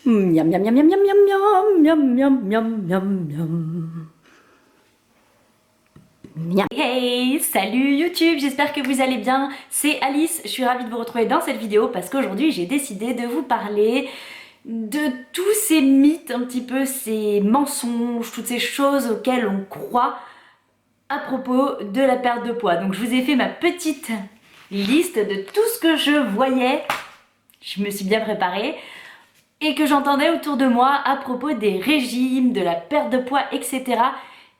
Miam miam miam miam miam miam miam miam miam miam miam. Miam. Hey, salut YouTube, j'espère que vous allez bien. C'est Alice, je suis ravie de vous retrouver dans cette vidéo parce qu'aujourd'hui j'ai décidé de vous parler de tous ces mythes, un petit peu ces mensonges, toutes ces choses auxquelles on croit à propos de la perte de poids. Donc je vous ai fait ma petite liste de tout ce que je voyais, je me suis bien préparée, et que j'entendais autour de moi à propos des régimes, de la perte de poids, etc.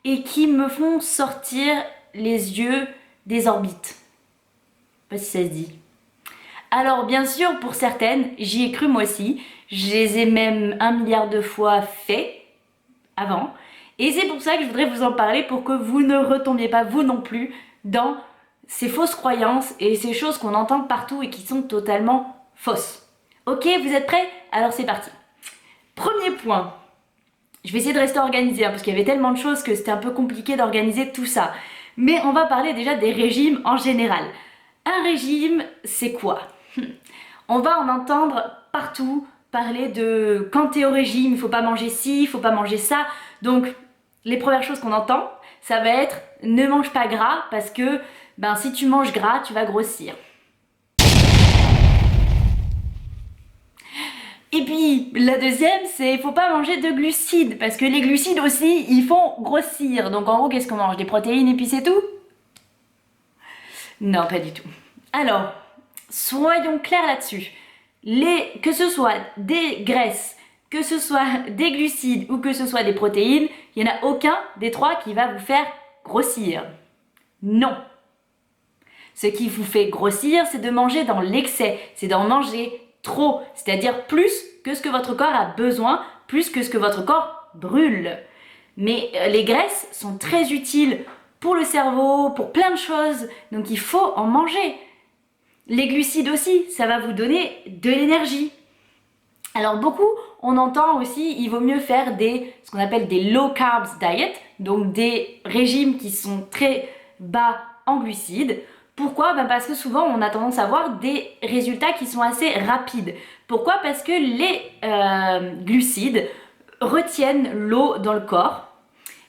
et qui me font sortir les yeux des orbites. Je sais pas si ça se dit. Alors bien sûr, pour certaines, j'y ai cru moi aussi. Je les ai même 1 milliard de fois fait avant. Et c'est pour ça que je voudrais vous en parler pour que vous ne retombiez pas, vous non plus, dans ces fausses croyances et ces choses qu'on entend partout et qui sont totalement fausses. Ok, vous êtes prêts? Alors c'est parti. Premier point. Je vais essayer de rester organisée parce qu'il y avait tellement de choses que c'était un peu compliqué d'organiser tout ça. Mais on va parler déjà des régimes en général. Un régime, c'est quoi? On va en entendre partout parler de quand t'es au régime, il faut pas manger ci, il faut pas manger ça. Donc les premières choses qu'on entend, ça va être ne mange pas gras parce que si tu manges gras, tu vas grossir. Et puis la deuxième, c'est faut pas manger de glucides parce que les glucides aussi, ils font grossir. Donc en gros, qu'est-ce qu'on mange? Des protéines et puis c'est tout? Non, pas du tout. Alors, soyons clairs là-dessus. Que ce soit des graisses, que ce soit des glucides ou que ce soit des protéines, il n'y en a aucun des trois qui va vous faire grossir. Non. Ce qui vous fait grossir, c'est de manger dans l'excès, c'est d'en manger trop, c'est-à-dire plus que ce que votre corps a besoin, plus que ce que votre corps brûle. Mais les graisses sont très utiles pour le cerveau, pour plein de choses, donc il faut en manger. Les glucides aussi, ça va vous donner de l'énergie. Alors beaucoup, on entend aussi, il vaut mieux faire ce qu'on appelle des low carbs diet, donc des régimes qui sont très bas en glucides. Pourquoi? Parce que souvent on a tendance à avoir des résultats qui sont assez rapides. Pourquoi? Parce que les glucides retiennent l'eau dans le corps.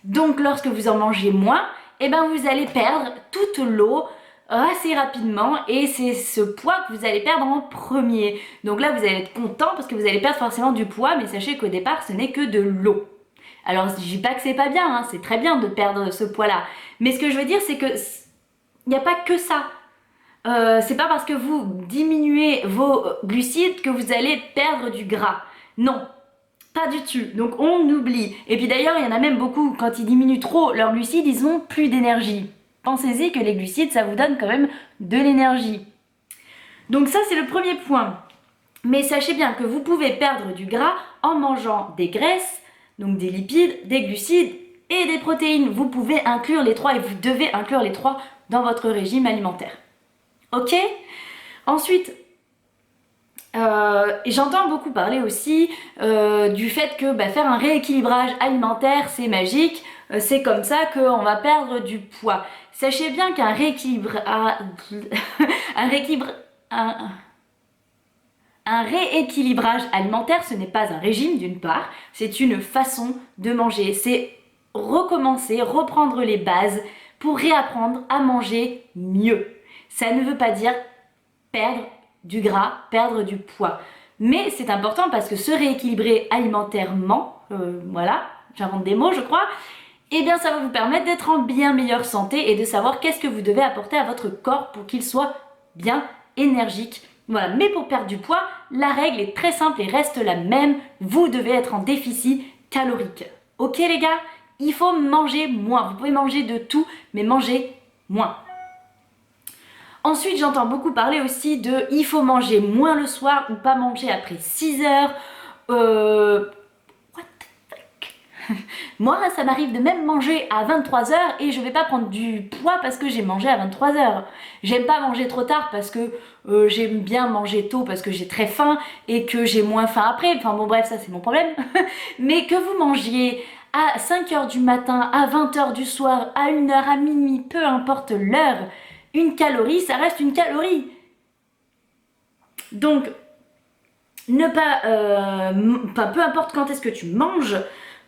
Donc lorsque vous en mangez moins, vous allez perdre toute l'eau assez rapidement et c'est ce poids que vous allez perdre en premier. Donc là vous allez être content parce que vous allez perdre forcément du poids, mais sachez qu'au départ ce n'est que de l'eau. Alors je dis pas que c'est pas bien, hein, c'est très bien de perdre ce poids-là. Mais ce que je veux dire c'est que il n'y a pas que ça. C'est pas parce que vous diminuez vos glucides que vous allez perdre du gras. Non, pas du tout. Donc on oublie. Et puis d'ailleurs, il y en a même beaucoup, quand ils diminuent trop leurs glucides, ils n'ont plus d'énergie. Pensez-y que les glucides, ça vous donne quand même de l'énergie. Donc ça, c'est le premier point. Mais sachez bien que vous pouvez perdre du gras en mangeant des graisses, donc des lipides, des glucides et des protéines. Vous pouvez inclure les trois et vous devez inclure les trois dans votre régime alimentaire. Ok? Ensuite, j'entends beaucoup parler aussi du fait que faire un rééquilibrage alimentaire c'est magique, c'est comme ça qu'on va perdre du poids. Sachez bien qu'un un rééquilibrage alimentaire ce n'est pas un régime d'une part, c'est une façon de manger, c'est recommencer, reprendre les bases pour réapprendre à manger mieux. Ça ne veut pas dire perdre du gras, perdre du poids. Mais c'est important parce que se rééquilibrer alimentairement, voilà, j'invente des mots je crois, ça va vous permettre d'être en bien meilleure santé et de savoir qu'est-ce que vous devez apporter à votre corps pour qu'il soit bien énergique. Voilà, mais pour perdre du poids, la règle est très simple et reste la même, vous devez être en déficit calorique. Ok les gars? Il faut manger moins, vous pouvez manger de tout, mais manger moins. Ensuite, j'entends beaucoup parler aussi de il faut manger moins le soir ou pas manger après 6 heures. What the fuck? Moi, ça m'arrive de même manger à 23 heures et je vais pas prendre du poids parce que j'ai mangé à 23 heures. J'aime pas manger trop tard parce que j'aime bien manger tôt parce que j'ai très faim et que j'ai moins faim après. Enfin bon, bref, ça c'est mon problème. Mais que vous mangiez à 5 heures du matin, à 20 heures du soir, à 1 heure, à minuit, peu importe l'heure, une calorie, ça reste une calorie. Donc, ne pas, enfin, peu importe quand est-ce que tu manges,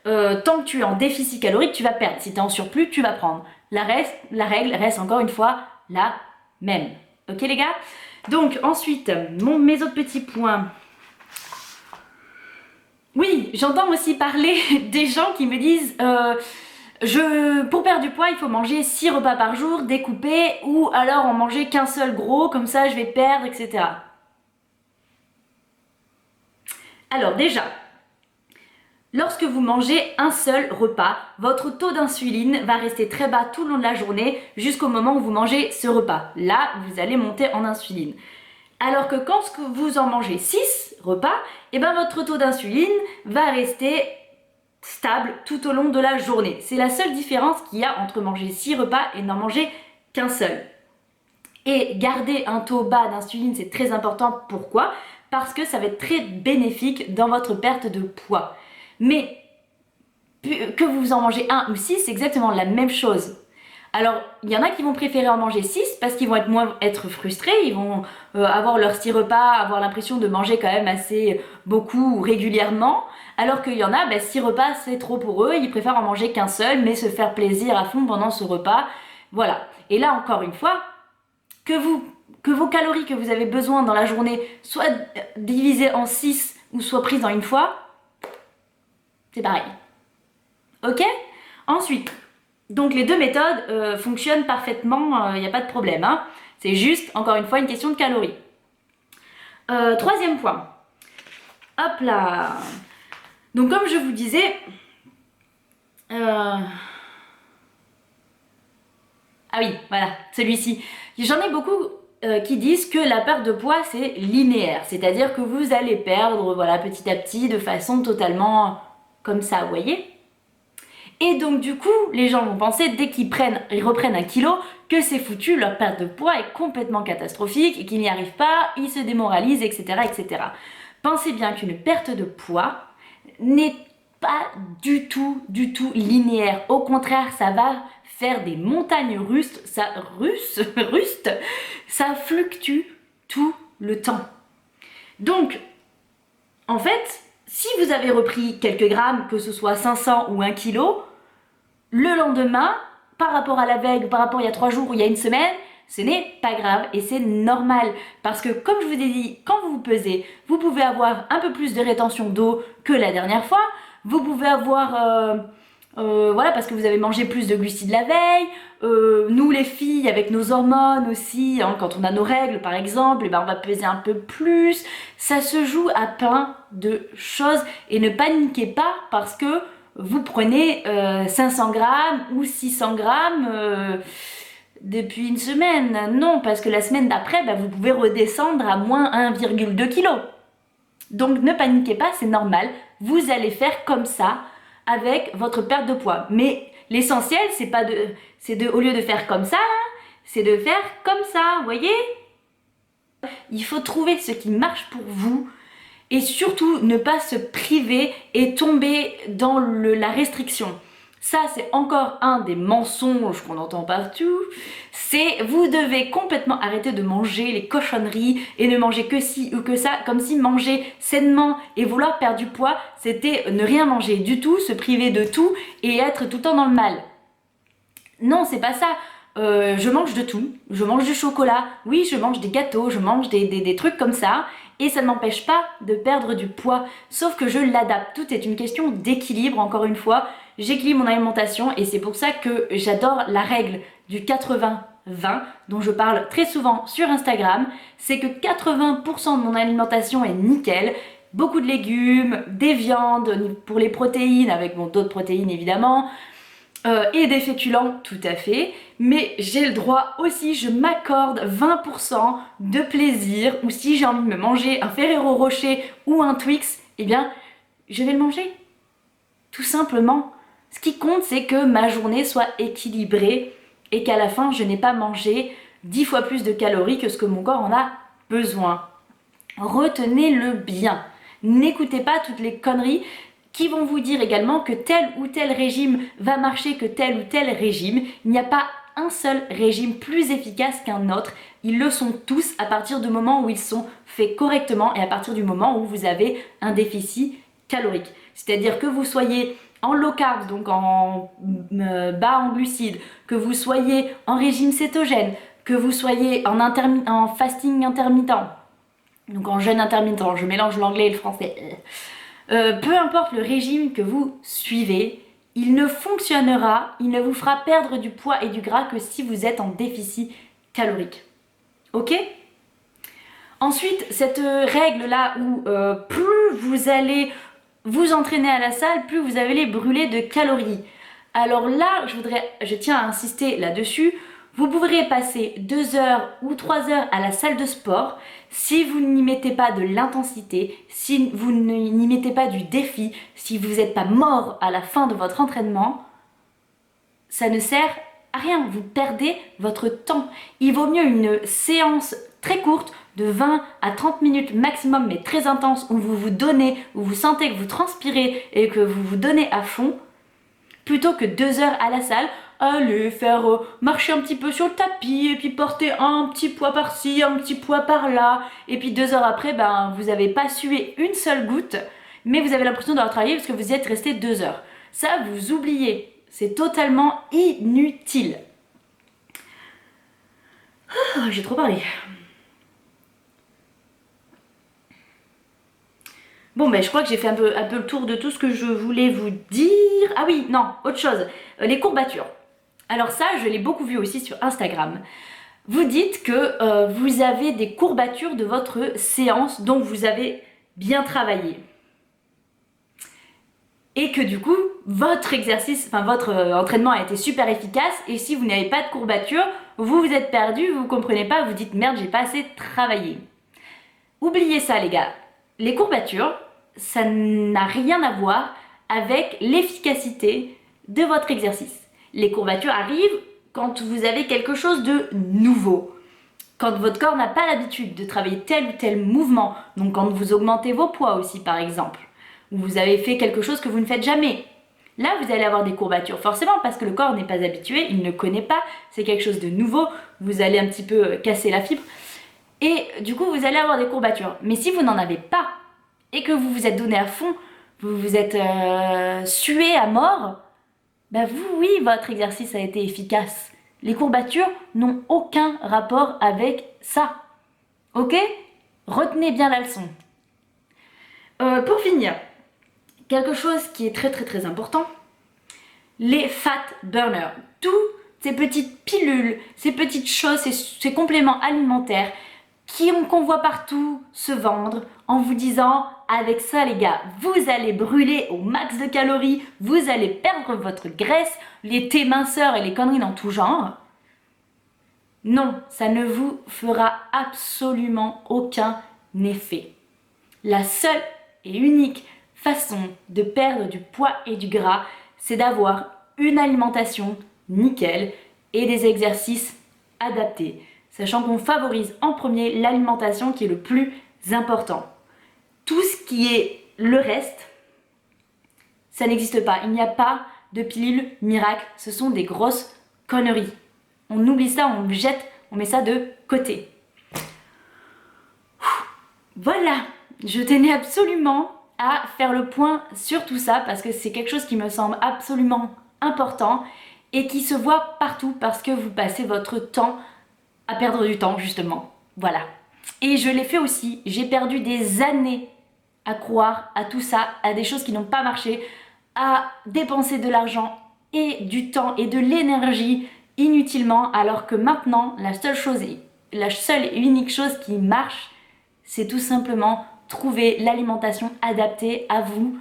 tant que tu es en déficit calorique, tu vas perdre. Si tu es en surplus, tu vas prendre. La règle reste encore une fois la même. Ok les gars? Donc ensuite, mes autres petits points. Oui, j'entends aussi parler des gens qui me disent pour perdre du poids, il faut manger 6 repas par jour, découpés, ou alors en manger qu'un seul gros, comme ça je vais perdre, etc. Alors déjà, lorsque vous mangez un seul repas, votre taux d'insuline va rester très bas tout le long de la journée jusqu'au moment où vous mangez ce repas. Là, vous allez monter en insuline. Alors que quand vous en mangez 6 repas, et ben votre taux d'insuline va rester stable tout au long de la journée. C'est la seule différence qu'il y a entre manger 6 repas et n'en manger qu'un seul. Et garder un taux bas d'insuline, c'est très important. Pourquoi? Parce que ça va être très bénéfique dans votre perte de poids. Mais que vous en mangez 1 ou 6, c'est exactement la même chose. Alors, il y en a qui vont préférer en manger 6 parce qu'ils vont être frustrés, ils vont avoir leurs 6 repas, avoir l'impression de manger quand même assez beaucoup régulièrement. Alors qu'il y en a, 6 repas c'est trop pour eux, ils préfèrent en manger qu'un seul, mais se faire plaisir à fond pendant ce repas. Voilà. Et là, encore une fois, que vos calories que vous avez besoin dans la journée soient divisées en 6 ou soient prises en une fois, c'est pareil. Ok? Ensuite, donc les deux méthodes fonctionnent parfaitement, il n'y a pas de problème. Hein. C'est juste, encore une fois, une question de calories. Troisième point. Hop là. Donc comme je vous disais... Ah oui, voilà, celui-ci. J'en ai beaucoup qui disent que la perte de poids, c'est linéaire. C'est-à-dire que vous allez perdre, voilà, petit à petit, de façon totalement comme ça, vous voyez ? Et donc du coup, les gens vont penser, dès qu'ils reprennent 1 kilo, que c'est foutu, leur perte de poids est complètement catastrophique et qu'ils n'y arrivent pas, ils se démoralisent, etc., etc. Pensez bien qu'une perte de poids n'est pas du tout linéaire. Au contraire, ça va faire des montagnes russes, ça fluctue tout le temps. Donc, en fait, si vous avez repris quelques grammes, que ce soit 500 ou 1 kilo, le lendemain, par rapport à la veille, par rapport à il y a 3 jours ou il y a une semaine, ce n'est pas grave et c'est normal. Parce que comme je vous ai dit, quand vous vous pesez, vous pouvez avoir un peu plus de rétention d'eau que la dernière fois. Vous pouvez avoir... voilà, parce que vous avez mangé plus de glucides la veille. Nous les filles, avec nos hormones aussi, hein, quand on a nos règles par exemple, on va peser un peu plus. Ça se joue à plein de choses. Et ne paniquez pas parce que vous prenez 500 grammes ou 600 grammes depuis une semaine. Non, parce que la semaine d'après, vous pouvez redescendre à moins 1,2 kg. Donc ne paniquez pas, c'est normal. Vous allez faire comme ça avec votre perte de poids. Mais l'essentiel, au lieu de faire comme ça, c'est de faire comme ça, vous voyez? Il faut trouver ce qui marche pour vous et surtout ne pas se priver et tomber dans la restriction. Ça, c'est encore un des mensonges qu'on entend partout. C'est vous devez complètement arrêter de manger les cochonneries et ne manger que ci ou que ça, comme si manger sainement et vouloir perdre du poids, c'était ne rien manger du tout, se priver de tout et être tout le temps dans le mal. Non, c'est pas ça. Je mange de tout. Je mange du chocolat. Oui, je mange des gâteaux, je mange des trucs comme ça. Et ça ne m'empêche pas de perdre du poids. Sauf que je l'adapte. Tout est une question d'équilibre, encore une fois. J'équilibre mon alimentation et c'est pour ça que j'adore la règle du 80-20 dont je parle très souvent sur Instagram. C'est que 80% de mon alimentation est nickel. Beaucoup de légumes, des viandes pour les protéines, avec d'autres protéines évidemment. Et des féculents, tout à fait, mais j'ai le droit aussi, je m'accorde 20% de plaisir, ou si j'ai envie de me manger un Ferrero Rocher ou un Twix, eh bien, je vais le manger, tout simplement. Ce qui compte, c'est que ma journée soit équilibrée et qu'à la fin, je n'ai pas mangé 10 fois plus de calories que ce que mon corps en a besoin. Retenez-le bien, n'écoutez pas toutes les conneries qui vont vous dire également que tel ou tel régime va marcher que tel ou tel régime. Il n'y a pas un seul régime plus efficace qu'un autre. Ils le sont tous à partir du moment où ils sont faits correctement et à partir du moment où vous avez un déficit calorique. C'est-à-dire que vous soyez en low carb, donc en bas en glucides, que vous soyez en régime cétogène, que vous soyez en fasting intermittent, donc en jeûne intermittent, je mélange l'anglais et le français. Peu importe le régime que vous suivez, il ne fonctionnera, il ne vous fera perdre du poids et du gras que si vous êtes en déficit calorique. Ok ? Ensuite, cette règle-là où plus vous allez vous entraîner à la salle, plus vous allez brûler de calories. Alors là, je tiens à insister là-dessus. Vous pourrez passer 2 heures ou 3 heures à la salle de sport si vous n'y mettez pas de l'intensité, si vous n'y mettez pas du défi, si vous n'êtes pas mort à la fin de votre entraînement, ça ne sert à rien, vous perdez votre temps. Il vaut mieux une séance très courte de 20 à 30 minutes maximum, mais très intense, où vous vous donnez, où vous sentez que vous transpirez et que vous vous donnez à fond, plutôt que 2 heures à la salle, allez faire marcher un petit peu sur le tapis et puis porter un petit poids par-ci, un petit poids par-là, et puis 2 heures après, vous n'avez pas sué une seule goutte, mais vous avez l'impression d'avoir travaillé parce que vous y êtes resté 2 heures. Ça, vous oubliez, c'est totalement inutile. J'ai trop parlé. Bon, je crois que j'ai fait un peu le tour de tout ce que je voulais vous dire. Ah oui, non, autre chose. Les courbatures. Alors ça, je l'ai beaucoup vu aussi sur Instagram. Vous dites que vous avez des courbatures de votre séance, donc vous avez bien travaillé. Et que du coup, votre entraînement a été super efficace. Et si vous n'avez pas de courbatures, vous êtes perdu, vous ne comprenez pas, vous dites merde, j'ai pas assez travaillé. Oubliez ça les gars. Les courbatures, ça n'a rien à voir avec l'efficacité de votre exercice. Les courbatures arrivent quand vous avez quelque chose de nouveau. Quand votre corps n'a pas l'habitude de travailler tel ou tel mouvement. Donc quand vous augmentez vos poids aussi par exemple. Ou vous avez fait quelque chose que vous ne faites jamais. Là, vous allez avoir des courbatures, forcément, parce que le corps n'est pas habitué, il ne connaît pas, c'est quelque chose de nouveau, vous allez un petit peu casser la fibre, et du coup, vous allez avoir des courbatures. Mais si vous n'en avez pas, et que vous vous êtes donné à fond, vous vous êtes sué à mort, oui, votre exercice a été efficace. Les courbatures n'ont aucun rapport avec ça. Ok ? Retenez bien la leçon. Pour finir, quelque chose qui est très très très important, les fat burners. Toutes ces petites pilules, ces petites choses, ces compléments alimentaires qu'on voit partout se vendre en vous disant avec ça les gars, vous allez brûler au max de calories, vous allez perdre votre graisse, les thés minceurs et les conneries dans tout genre. Non, ça ne vous fera absolument aucun effet. La seule et unique façon de perdre du poids et du gras, c'est d'avoir une alimentation nickel et des exercices adaptés, sachant qu'on favorise en premier l'alimentation qui est le plus important. Tout ce qui est le reste, ça n'existe pas. Il n'y a pas de pilule miracle, ce sont des grosses conneries. On oublie ça, on jette, on met ça de côté. Voilà, je tenais absolument à faire le point sur tout ça parce que c'est quelque chose qui me semble absolument important et qui se voit partout parce que vous passez votre temps à perdre du temps justement. Voilà. Et je l'ai fait aussi, j'ai perdu des années à croire à tout ça, à des choses qui n'ont pas marché, à dépenser de l'argent et du temps et de l'énergie inutilement, alors que maintenant, la seule et unique chose qui marche, c'est tout simplement trouver l'alimentation adaptée à vous,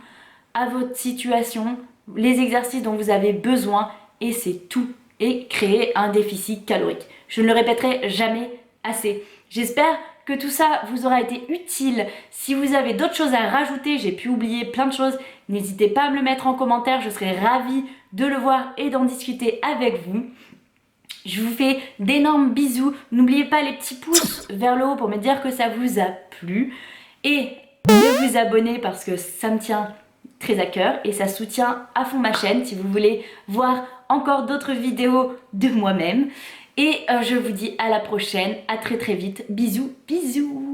à votre situation, les exercices dont vous avez besoin, et c'est tout. Et créer un déficit calorique. Je ne le répéterai jamais assez. J'espère que tout ça vous aura été utile. Si vous avez d'autres choses à rajouter, j'ai pu oublier plein de choses, n'hésitez pas à me le mettre en commentaire, je serai ravie de le voir et d'en discuter avec vous. Je vous fais d'énormes bisous. N'oubliez pas les petits pouces vers le haut pour me dire que ça vous a plu. Et de vous abonner parce que ça me tient très à cœur et ça soutient à fond ma chaîne si vous voulez voir encore d'autres vidéos de moi-même. Et je vous dis à la prochaine, à très très vite. Bisous, bisous.